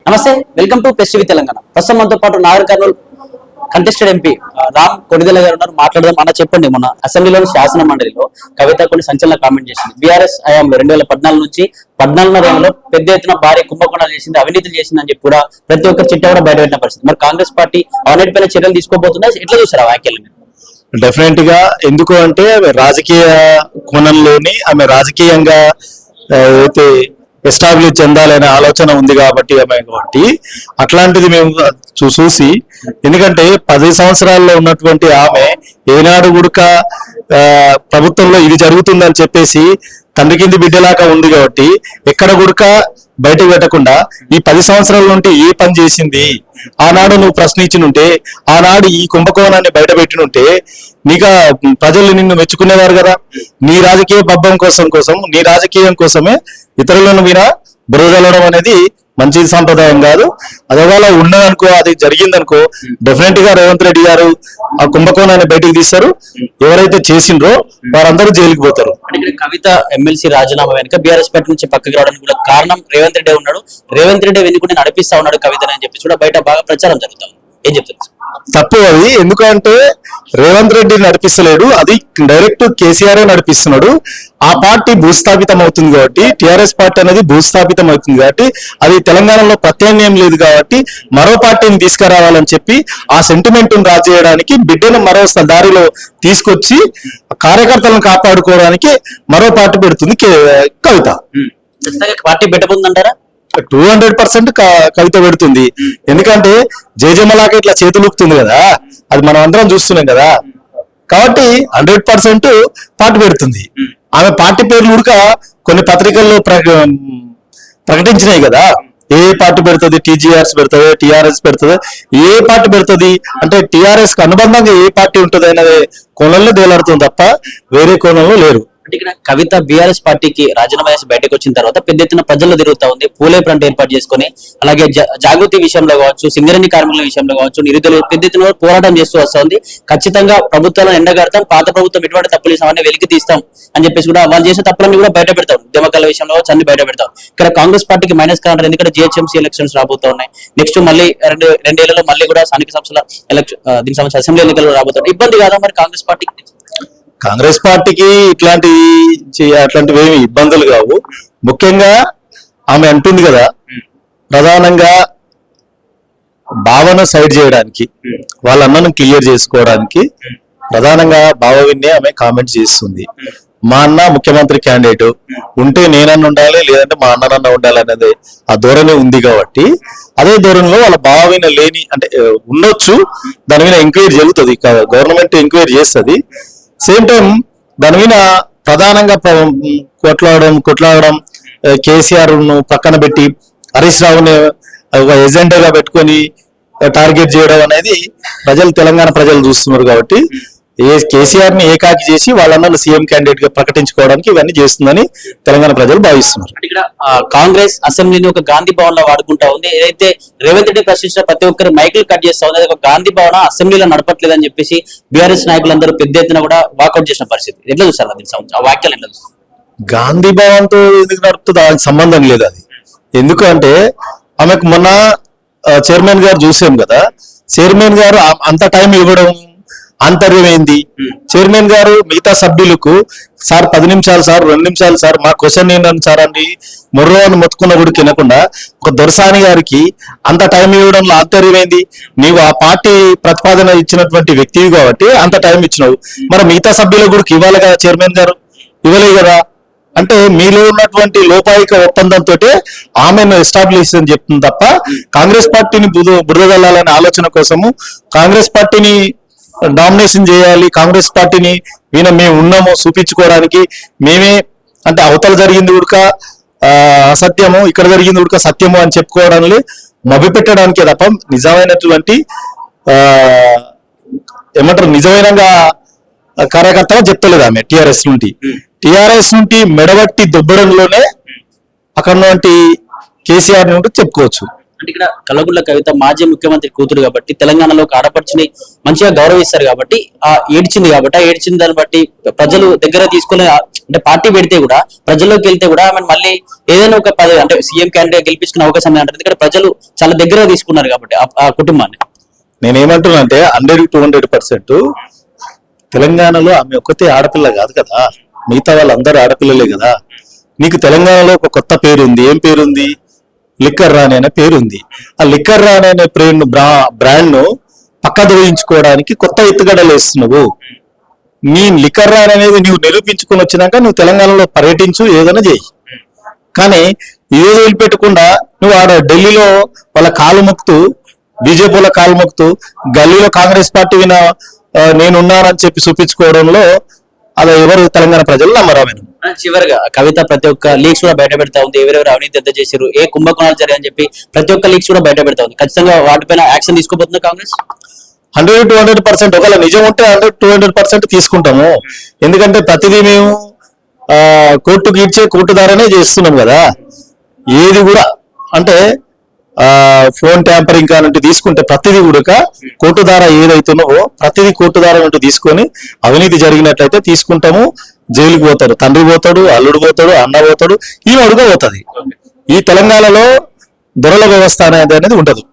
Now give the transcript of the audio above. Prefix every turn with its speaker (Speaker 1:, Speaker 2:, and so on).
Speaker 1: నమస్తే, welcome to press TV Telangana. ప్రస్తుతం మనతో పాటు నాగర్ కర్నూలు కంటెస్టెడ్ ఎంపీ రామ్ కొడిదెల గారు ఉన్నారు. మాట్లాడదాం. అన్న చెప్పండి, మొన్న అసెంబ్లీలోని శాసన మండలిలో కవిత కొన్ని సంచలన కామెంట్ చేసింది. బీఆర్ఎస్ హయాంలో 2014 నుంచి 14 పెద్ద ఎత్తున భారీ కుంభకోణాలు చేసింది, అవినీతులు చేసింది అని చెప్పి కూడా ప్రతి ఒక్కరు చిట్ట కూడా బయటపెట్టిన పరిస్థితి. మరి కాంగ్రెస్ పార్టీ అవినీతిపైన చర్యలు తీసుకోబోతుందా? ఎట్లా చూసారు ఆ వ్యాఖ్యలు?
Speaker 2: డెఫినెట్ గా ఎందుకు అంటే రాజకీయ కోణంలోని ఆమె రాజకీయంగా అయితే ఎస్టాబ్లిష్ చెందాలనే ఆలోచన ఉంది కాబట్టి అట్లాంటిది మేము చూసి, ఎందుకంటే 10 సంవత్సరాల్లో ఉన్నటువంటి ఆమె ఏనాడు కూడా ప్రభుత్వంలో ఇది జరుగుతుందని చెప్పేసి తండ్రి కింది బిడ్డలాగా ఉంది కాబట్టి ఎక్కడ గుడక బయటకు పెట్టకుండా ఈ 10 సంవత్సరాల నుండి ఏ పని చేసింది, ఆనాడు నువ్వు ప్రశ్నించినుంటే, ఆనాడు ఈ కుంభకోణాన్ని బయట పెట్టినుంటే నీగా ప్రజలు నిన్ను మెచ్చుకునేవారు కదా. నీ రాజకీయ పబ్బం కోసం నీ రాజకీయం కోసమే ఇతరులను మీద బురదలడం అనేది మంచి సాంప్రదాయం కాదు. అదొకవేళ ఉన్నదనుకో, అది జరిగిందనుకో, డెఫినెట్ గా రేవంత్ రెడ్డి గారు ఆ కుంభకోణాన్ని బయటకు తీస్తారు. ఎవరైతే చేసిండ్రో వారందరూ జైలుకి పోతారు.
Speaker 1: కవిత ఎమ్మెల్సీ రాజీనామా వెనుక బీఆర్ఎస్ పార్టీ నుంచి పక్కకి రావడానికి కూడా కారణం రేవంత్ రెడ్డి ఉన్నాడు. రేవంత్ రెడ్డి వెనుకుంటే నడిపిస్తా ఉన్నాడు కవితని అని చెప్పి కూడా బయట బాగా ప్రచారం జరుగుతుంది. ఏం చెప్తారు?
Speaker 2: తప్పు అది. ఎందుకంటే రేవంత్ రెడ్డి నడిపిస్తలేడు, అది డైరెక్ట్ కేసీఆర్ నడిపిస్తున్నాడు. ఆ పార్టీ భూస్థాపితం అవుతుంది కాబట్టి, టిఆర్ఎస్ పార్టీ అనేది భూస్థాపితం అవుతుంది కాబట్టి, అది తెలంగాణలో ప్రత్యామ్నాయం లేదు కాబట్టి మరో పార్టీని తీసుకురావాలని చెప్పి ఆ సెంటిమెంట్ రాజు చేయడానికి బిడ్డను మరో దారిలో తీసుకొచ్చి కార్యకర్తలను కాపాడుకోవడానికి మరో పార్టీ పెడుతుంది కవిత.
Speaker 1: పార్టీ పెట్టబోతుందంటారా?
Speaker 2: 200% కవిత పెడుతుంది. ఎందుకంటే జయజమలాగా ఇట్లా చేతులుపుతుంది కదా, అది మనం అందరం చూస్తున్నాం కదా. కాబట్టి 100% పార్టీ పెడుతుంది. ఆమె పార్టీ పేర్లు కూడా కొన్ని పత్రికల్లో ప్రకటించినాయి కదా. ఏ పార్టీ పెడుతుంది, టీజీఆర్ఎస్ పెడుతుంది, టీఆర్ఎస్ పెడుతుంది, ఏ పార్టీ పెడుతుంది అంటే టీఆర్ఎస్ కు అనుబంధంగా ఏ పార్టీ ఉంటుంది అనేది కోణంలో తేలాడుతుంది తప్ప వేరే కోణంలో లేరు.
Speaker 1: ఇక్కడ కవిత బీఆర్ఎస్ పార్టీకి రాజీనామా చేసి బయటకు వచ్చిన తర్వాత పెద్ద ఎత్తున ప్రజల్లో తిరుగుతా ఉంది. పూలే ఫ్రంట్ ఏర్పాటు చేసుకుని, అలాగే జాగృతి విషయంలో కావచ్చు, సింగరేణి కార్మికుల విషయంలో కావచ్చు, నిరుద్యోగులు పెద్ద ఎత్తున పోరాటం చేస్తూ వస్తుంది. ఖచ్చితంగా ప్రభుత్వాలను ఎండగడతాం, పాత ప్రభుత్వం ఎటువంటి తప్పులు చేసామని వెలికి తీస్తాం అని చెప్పేసి కూడా వాళ్ళు చేసే తప్పులన్నీ కూడా బయట పెడతాం. ఉద్యమకాల విషయంలో కావచ్చు అన్ని బయట పెడతాం. ఇక్కడ కాంగ్రెస్ పార్టీకి మైనస్ కాంటారు. ఎందుకంటే జిహెచ్ఎంసీ ఎలక్షన్స్ రాబోతా ఉన్నాయి. నెక్స్ట్ మళ్ళీ రెండేళ్లలో మళ్ళీ కూడా స్థానిక సంస్థల దీనికి సంబంధించిన అసెంబ్లీ ఎన్నికలు రాబోతున్నాయి. ఇబ్బంది కాదా మరి కాంగ్రెస్ పార్టీకి?
Speaker 2: కాంగ్రెస్ పార్టీకి అట్లాంటివి ఏమి ఇబ్బందులు కావు. ముఖ్యంగా ఆమె అంటుంది కదా, ప్రధానంగా భావన సైడ్ చేయడానికి, వాళ్ళ అన్నను క్లియర్ చేసుకోవడానికి ప్రధానంగా భావవిన్నే ఆమె కామెంట్ చేస్తుంది. మా అన్న ముఖ్యమంత్రి క్యాండిడేట్ ఉంటే నేనన్న ఉండాలి, లేదంటే మా అన్ననన్న ఉండాలి అనేది ఆ ధోరణి ఉంది కాబట్టి, అదే ధోరణిలో వాళ్ళ భావవిన లేని అంటే ఉండొచ్చు, దాని మీద ఎంక్వైరీ జరుగుతుంది, గవర్నమెంట్ ఎంక్వైరీ చేస్తుంది. సేమ్ టైం దాని మీద ప్రధానంగా కొట్లాడడం కేసీఆర్ ను పక్కన పెట్టి హరీష్ రావుని ఒక ఎజెండాగా పెట్టుకొని టార్గెట్ చేయడం అనేది తెలంగాణ ప్రజలు చూస్తున్నారు. కాబట్టి కేసీఆర్ ని ఏకాకి చేసి వాళ్ళందరూ సీఎం క్యాండిడేట్ గా ప్రకటించుకోవడానికి ఇవన్నీ చేస్తుందని తెలంగాణ ప్రజలు భావిస్తున్నారు.
Speaker 1: ఇక్కడ కాంగ్రెస్ అసెంబ్లీని ఒక గాంధీ భవన్ లో వాడుకుంటా ఉంది. ఏదైతే రేవంత్ రెడ్డి ప్రశ్నించిన ప్రతి ఒక్కరు మైకులు కట్ చేస్తా ఉంది, అది ఒక గాంధీ భవన్ అసెంబ్లీలో నడపట్లేదని చెప్పేసి బీఆర్ఎస్ నాయకులందరూ పెద్ద ఎత్తున కూడా వాకౌట్ చేసిన పరిస్థితి. ఎట్లా చూస్తారు ఆ వాక్యాలు? ఎట్లా చూస్తారు?
Speaker 2: గాంధీ భవన్ తో ఎందుకు నడుపుతుంది? దానికి సంబంధం లేదు అది. ఎందుకంటే ఆమెకు మొన్న చైర్మన్ గారు చూసాం కదా, చైర్మన్ గారు అంత టైం ఇవ్వడం ఆంతర్యం ఏంది? చైర్మన్ గారు మిగతా సభ్యులకు సార్ 10 నిమిషాలు సార్, 2 నిమిషాలు సార్, మా క్వశ్చన్ ఏంటని సార్ అని మొర్రోని మొత్తుకున్న కూడా తినకుండా ఒక దొరసాని గారికి అంత టైం ఇవ్వడంలో ఆంతర్యం ఏంది? నీవు ఆ పార్టీ ప్రతిపాదన ఇచ్చినటువంటి వ్యక్తివి కాబట్టి అంత టైం ఇచ్చినావు, మరి మిగతా సభ్యులకు కూడా ఇవ్వాలి కదా. చైర్మన్ గారు ఇవ్వలేదు కదా. అంటే మీలో ఉన్నటువంటి లోపాయిక ఒప్పందంతో ఆమెను ఎస్టాబ్లిష్ అని చెప్తుంది తప్ప కాంగ్రెస్ పార్టీని బురదల్లాలనే ఆలోచన కోసము, కాంగ్రెస్ పార్టీని డామినేషన్ చేయాలి, కాంగ్రెస్ పార్టీని మేము ఉన్నాము చూపించుకోవడానికి, మేమే అంటే అవతల జరిగింది కూడా అసత్యము, ఇక్కడ జరిగింది కూడా సత్యము అని చెప్పుకోవడానికి మభ్యపెట్టడానికే తప్ప నిజమైనటువంటి నిజమైన కార్యకర్తగా చెప్తలేదు ఆమె. టిఆర్ఎస్ నుండి మెడబట్టి దుబ్బడంలోనే అక్కడ నుండి కేసీఆర్ నుండి చెప్పుకోవచ్చు.
Speaker 1: అంటే ఇక్కడ కల్వకుంట్ల కవిత మాజీ ముఖ్యమంత్రి కూతురు కాబట్టి తెలంగాణలో ఆడపడిచిని మంచిగా గౌరవిస్తారు కాబట్టి ఆ ఏడ్చింది కాబట్టి, ఆ ఏడ్చిన దాన్ని బట్టి ప్రజలు దగ్గర తీసుకుని అంటే పార్టీ పెడితే కూడా ప్రజల్లోకి వెళ్తే కూడా ఆమె మళ్ళీ ఏదైనా ఒక పదవి అంటే సీఎం క్యాండిడేట్ గెలిపించుకునే అవకాశం అంటారు. ఎందుకంటే ప్రజలు చాలా దగ్గర తీసుకున్నారు కాబట్టి ఆ కుటుంబాన్ని.
Speaker 2: నేనేమంటున్నా అంటే 100-200% తెలంగాణలో ఆమె ఒక్కతే ఆడపిల్ల కాదు కదా, మిగతా వాళ్ళందరూ ఆడపిల్లలే కదా. నీకు తెలంగాణలో ఒక కొత్త పేరు ఉంది. ఏం పేరుంది? లిక్కర్ రాణి అనే పేరుంది. ఆ లిక్కర్ రాణి అనే పేరును బ్రాండ్ ను పక్కదోయించుకోవడానికి కొత్త ఎత్తుగడలు వేస్తున్నావు. నీ లిక్కర్ రాణి అనేది నువ్వు నిరూపించుకొని వచ్చినాక నువ్వు తెలంగాణలో పర్యటించు, ఏదైనా చేయి. కానీ ఏదో వదిలిపెట్టకుండా నువ్వు ఆడ ఢిల్లీలో వాళ్ళ కాలు మొక్కుతూ, బీజేపీ వాళ్ళ కాలు మొక్కుతూ, గల్లీలో కాంగ్రెస్ పార్టీ నేనున్నానని చెప్పి చూపించుకోవడంలో అది ఎవరు తెలంగాణ ప్రజలు నమ్మరామేను.
Speaker 1: చివరిగా కవిత ప్రతి ఒక్క లీక్స్ కూడా బయట పెడతా ఉంది. ఎవరెవరు అవినీతి ఎంత చేశారు, ఏ కుంభకోణాలు జరిగాయని చెప్పి ప్రతి ఒక్క లీక్స్ కూడా బయట పెడతా ఉంది. ఖచ్చితంగా వాటిపైన యాక్షన్ తీసుకోబోతుంది కాంగ్రెస్.
Speaker 2: 100-200% ఒకవేళ నిజం ఉంటే 100-200% తీసుకుంటాము. ఎందుకంటే ప్రతిదీ మేము కోర్టుకు ఇచ్చే కోర్టు ద్వారానే చేస్తున్నాం కదా. ఏది కూడా అంటే ఫోన్ ట్యాంపరింగ్ కానంటే తీసుకుంటే ప్రతిదీ కూడా కోర్టు ద్వారా ఏదైతుందో ప్రతిదీ కోర్టు ద్వారా అంటూ తీసుకొని అవినీతి జరిగినట్లయితే తీసుకుంటాము. జైలుకు పోతాడు, తండ్రి పోతాడు, అల్లుడు పోతాడు, అన్న పోతాడు, ఈమె అడుగు పోతుంది. ఈ తెలంగాణలో దొరల వ్యవస్థ అనేది ఉండదు.